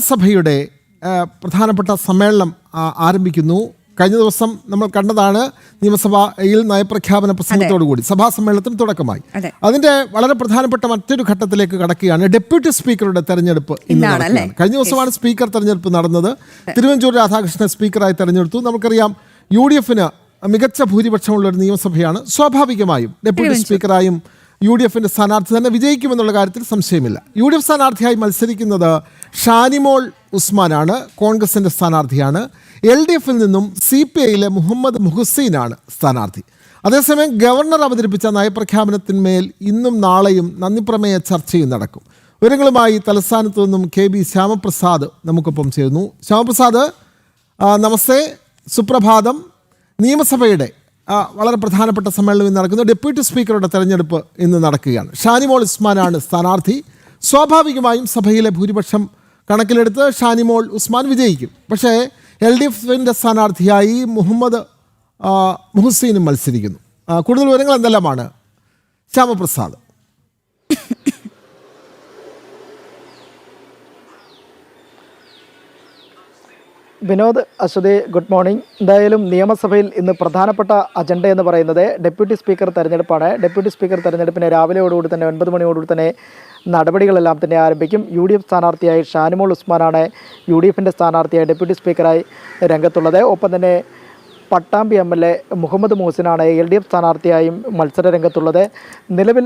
സഭയുടെ പ്രധാനപ്പെട്ട സമ്മേളനം ആരംഭിക്കുന്നു. കഴിഞ്ഞ ദിവസം നമ്മൾ കണ്ടതാണ് നിയമസഭയിൽ നയപ്രഖ്യാപന പ്രസംഗത്തോടുകൂടി സഭാ സമ്മേളനത്തിന് തുടക്കമായി. അതിന്റെ വളരെ പ്രധാനപ്പെട്ട മറ്റൊരു ഘട്ടത്തിലേക്ക് കടക്കുകയാണ്. ഡെപ്യൂട്ടി സ്പീക്കറുടെ തെരഞ്ഞെടുപ്പ് ഇന്ന് നടക്കുകയാണ്. കഴിഞ്ഞ ദിവസമാണ് സ്പീക്കർ തെരഞ്ഞെടുപ്പ് നടന്നത്. തിരുവഞ്ചൂർ രാധാകൃഷ്ണനെ സ്പീക്കറായി തെരഞ്ഞെടുത്തു. നമുക്കറിയാം UDF-ന് മികച്ച ഭൂരിപക്ഷമുള്ള ഒരു നിയമസഭയാണ്. സ്വാഭാവികമായും ഡെപ്യൂട്ടി സ്പീക്കറായും UDF-ന്റെ സ്ഥാനാർത്ഥി തന്നെ വിജയിക്കുമെന്നുള്ള കാര്യത്തിൽ സംശയമില്ല. UDF സ്ഥാനാർത്ഥിയായി മത്സരിക്കുന്നത് ഷാനിമോൾ ഉസ്മാനാണ്. കോൺഗ്രസിന്റെ സ്ഥാനാർത്ഥിയാണ്. LDF-ൽ നിന്നും CPI-യിലെ മുഹമ്മദ് മുഹ്സീനാണ് സ്ഥാനാർത്ഥി. അതേസമയം ഗവർണർ അവതരിപ്പിച്ച നയപ്രഖ്യാപനത്തിന്മേൽ ഇന്നും നാളെയും നന്ദിപ്രമേയ ചർച്ചയും നടക്കും. വിവരങ്ങളുമായി തലസ്ഥാനത്തു നിന്നും KB ശ്യാമപ്രസാദ് നമുക്കൊപ്പം ചേരുന്നു. ശ്യാമപ്രസാദ്, നമസ്തേ, സുപ്രഭാതം. നിയമസഭയുടെ വളരെ പ്രധാനപ്പെട്ട സമ്മേളനം ഇന്ന് നടക്കുന്നു. ഡെപ്യൂട്ടി സ്പീക്കറുടെ തെരഞ്ഞെടുപ്പ് ഇന്ന് നടക്കുകയാണ്. ഷാനിമോൾ ഉസ്മാനാണ് സ്ഥാനാർത്ഥി. സ്വാഭാവികമായും സഭയിലെ ഭൂരിപക്ഷം കണക്കിലെടുത്ത് ഷാനിമോൾ ഉസ്മാൻ വിജയിക്കും. പക്ഷേ LDF-ന്റെ സ്ഥാനാർത്ഥിയായി മുഹമ്മദ് മുഹ്സീനും മത്സരിക്കുന്നു. കൂടുതൽ വിവരങ്ങൾ എന്തെല്ലാമാണ് ശ്യാമപ്രസാദ്? Vinod, Aswathy, good morning. എന്തായാലും നിയമസഭയിൽ ഇന്ന് പ്രധാനപ്പെട്ട അജണ്ട എന്ന് പറയുന്നത് ഡെപ്യൂട്ടി സ്പീക്കർ തെരഞ്ഞെടുപ്പാണ്. ഡെപ്യൂട്ടി സ്പീക്കർ തെരഞ്ഞെടുപ്പിന് രാവിലെയോടുകൂടി തന്നെ 9 മണിയോടുകൂടി തന്നെ നടപടികളെല്ലാം തന്നെ ആരംഭിക്കും. UDF സ്ഥാനാർത്ഥിയായി ഷാനിമോൾ ഉസ്മാനാണ് UDF-ന്റെ സ്ഥാനാർത്ഥിയായി ഡെപ്യൂട്ടി സ്പീക്കറായി രംഗത്തുള്ളത്. ഒപ്പം തന്നെ പട്ടാമ്പി MLA മുഹമ്മദ് മുഹ്സിനാണ് LDF സ്ഥാനാർത്ഥിയായും മത്സര രംഗത്തുള്ളത്. നിലവിൽ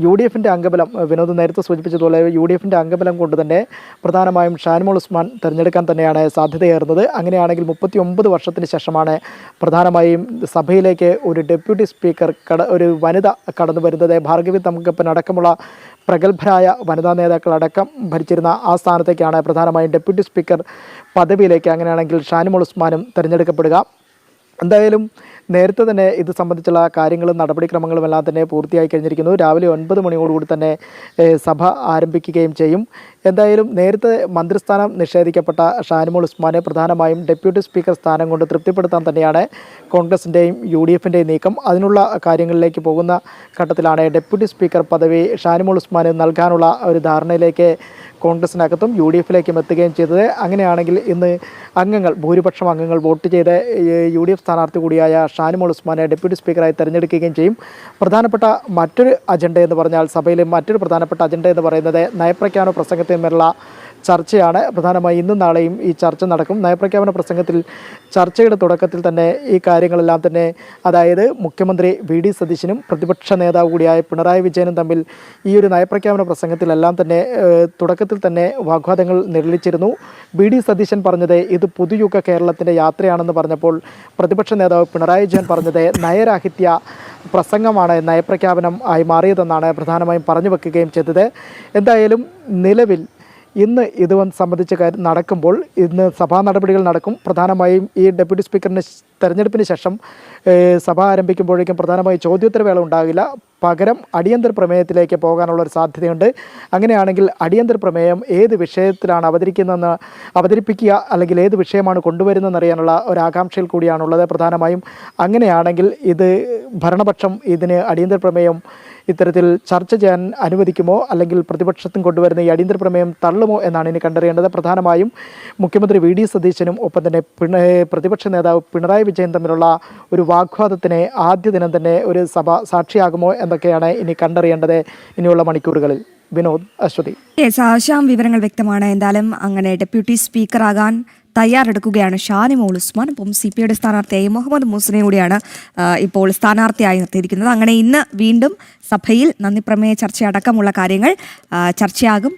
UDF-ന്റെ അംഗബലം, വിനോദ് നേരത്തെ സൂചിപ്പിച്ചതുപോലെ UDF-ന്റെ അംഗബലം കൊണ്ട് തന്നെ പ്രധാനമായും ഷാനിമോൾ ഉസ്മാൻ തിരഞ്ഞെടുക്കാൻ തന്നെയാണ് സാധ്യതയേറുന്നത്. അങ്ങനെയാണെങ്കിൽ 39 വർഷത്തിന് ശേഷമാണ് പ്രധാനമായും സഭയിലേക്ക് ഒരു ഡെപ്യൂട്ടി സ്പീക്കർ ഒരു വനിത കടന്നു വരുന്നത്. ഭാർഗവി തങ്കപ്പൻ അടക്കമുള്ള പ്രഗത്ഭരായ വനിതാ നേതാക്കളടക്കം ഭരിച്ചിരുന്ന ആ സ്ഥാനത്തേക്കാണ് പ്രധാനമായും ഡെപ്യൂട്ടി സ്പീക്കർ പദവിയിലേക്ക് അങ്ങനെയാണെങ്കിൽ ഷാനിമോൾ ഉസ്മാനും തിരഞ്ഞെടുക്കപ്പെടുക. എന്തായാലും നേരത്തെ തന്നെ ഇത് സംബന്ധിച്ചുള്ള കാര്യങ്ങളും നടപടിക്രമങ്ങളും എല്ലാം തന്നെ പൂർത്തിയായി കഴിഞ്ഞിരിക്കുന്നു. രാവിലെ 9 മണിയോടുകൂടി തന്നെ സഭ ആരംഭിക്കുകയും ചെയ്യും. എന്തായാലും നേരത്തെ മന്ത്രിസ്ഥാനം നിഷേധിക്കപ്പെട്ട ഷാനിമോൾ ഉസ്മാനെ പ്രധാനമായും ഡെപ്യൂട്ടി സ്പീക്കർ സ്ഥാനം കൊണ്ട് തൃപ്തിപ്പെടുത്താൻ തന്നെയാണ് കോൺഗ്രസിൻ്റെയും UDF-ൻ്റെയും നീക്കം. അതിനുള്ള കാര്യങ്ങളിലേക്ക് പോകുന്ന ഘട്ടത്തിലാണ് ഡെപ്യൂട്ടി സ്പീക്കർ പദവി ഷാനിമോൾ ഉസ്മാന് നൽകാനുള്ള ഒരു ധാരണയിലേക്ക് കോൺഗ്രസിനകത്തും UDF-ലേക്കും എത്തുകയും ചെയ്തത്. അങ്ങനെയാണെങ്കിൽ ഇന്ന് ഭൂരിപക്ഷം അംഗങ്ങൾ വോട്ട് ചെയ്ത് UDF സ്ഥാനാർത്ഥി കൂടിയായ ഷാനിമോൾ ഉസ്മാനെ ഡെപ്യൂട്ടി സ്പീക്കറായി തെരഞ്ഞെടുക്കുകയും ചെയ്യും. പ്രധാനപ്പെട്ട മറ്റൊരു അജണ്ട എന്ന് പറഞ്ഞാൽ സഭയിലെ മറ്റൊരു പ്രധാനപ്പെട്ട അജണ്ട എന്ന് പറയുന്നത് നയപ്രഖ്യാപന പ്രസംഗത്തിന്മേലുള്ള ചർച്ചയാണ്. പ്രധാനമായി ഇന്നും നാളെയും ഈ ചർച്ച നടക്കും. നയപ്രഖ്യാപന പ്രസംഗത്തിൽ ചർച്ചയുടെ തുടക്കത്തിൽ തന്നെ ഈ കാര്യങ്ങളെല്ലാം തന്നെ, അതായത് മുഖ്യമന്ത്രി VD സതീശനും പ്രതിപക്ഷ നേതാവ് കൂടിയായ പിണറായി വിജയനും തമ്മിൽ ഈ ഒരു നയപ്രഖ്യാപന പ്രസംഗത്തിലെല്ലാം തന്നെ തുടക്കത്തിൽ തന്നെ വാഗ്വാദങ്ങൾ നിഴലിച്ചിരുന്നു. VD സതീശൻ പറഞ്ഞത് ഇത് പുതുയുഗ കേരളത്തിൻ്റെ യാത്രയാണെന്ന് പറഞ്ഞപ്പോൾ പ്രതിപക്ഷ നേതാവ് പിണറായി വിജയൻ പറഞ്ഞത് നയരാഹിത്യ പ്രസംഗമാണ് നയപ്രഖ്യാപനം ആയി മാറിയതെന്നാണ് പ്രധാനമായും പറഞ്ഞു വെക്കുകയും ചെയ്തത്. എന്തായാലും നിലവിൽ ഇന്ന് ഇത് സംബന്ധിച്ച കാര്യം നടക്കുമ്പോൾ ഇന്ന് സഭാ നടപടികൾ നടക്കും. പ്രധാനമായും ഈ ഡെപ്യൂട്ടി സ്പീക്കറിൻ്റെ തെരഞ്ഞെടുപ്പിന് ശേഷം സഭ ആരംഭിക്കുമ്പോഴേക്കും പ്രധാനമായും ചോദ്യോത്തരവേള ഉണ്ടാകില്ല. പകരം അടിയന്തര പ്രമേയത്തിലേക്ക് പോകാനുള്ള ഒരു സാധ്യതയുണ്ട്. അങ്ങനെയാണെങ്കിൽ അടിയന്തര പ്രമേയം ഏത് വിഷയത്തിലാണ് അവതരിപ്പിക്കുക അല്ലെങ്കിൽ ഏത് വിഷയമാണ് കൊണ്ടുവരുന്നതെന്ന് അറിയാനുള്ള ഒരു ആകാംക്ഷയിൽ കൂടിയാണുള്ളത് പ്രധാനമായും. അങ്ങനെയാണെങ്കിൽ ഇത് ഭരണപക്ഷം ഇതിന് അടിയന്തര പ്രമേയം ഇത്തരത്തിൽ ചർച്ച ചെയ്യാൻ അനുവദിക്കുമോ അല്ലെങ്കിൽ പ്രതിപക്ഷത്തും കൊണ്ടുവരുന്ന ഈ അടിയന്തര പ്രമേയം തള്ളുമോ എന്നാണ് ഇനി കണ്ടറിയേണ്ടത്. പ്രധാനമായും മുഖ്യമന്ത്രി VD സതീശനും ഒപ്പം തന്നെ പ്രതിപക്ഷ നേതാവ് പിണറായി വിജയൻ തമ്മിലുള്ള ഒരു വാഗ്വാദത്തിന് ആദ്യ ദിനം തന്നെ ഒരു സഭ സാക്ഷിയാകുമോ എന്നൊക്കെയാണ് ഇനി കണ്ടറിയേണ്ടത് ഇനിയുള്ള മണിക്കൂറുകളിൽ. വിനോദ്, അശ്വതി. ആശാം വിവരങ്ങൾ വ്യക്തമാണ്. എന്തായാലും അങ്ങനെ ഡെപ്യൂട്ടി സ്പീക്കറാകാൻ തയ്യാറെടുക്കുകയാണ് ഷാനിമോൾ ഉസ്മാൻ. അപ്പം CPI-യുടെ സ്ഥാനാർത്ഥിയായി മുഹമ്മദ് മുഹ്സിനെ കൂടിയാണ് ഇപ്പോൾ സ്ഥാനാർത്ഥിയായി നിർത്തിയിരിക്കുന്നത്. അങ്ങനെ ഇന്ന് വീണ്ടും സഭയിൽ നന്ദിപ്രമേയ ചർച്ചയടക്കമുള്ള കാര്യങ്ങൾ ചർച്ചയാകും.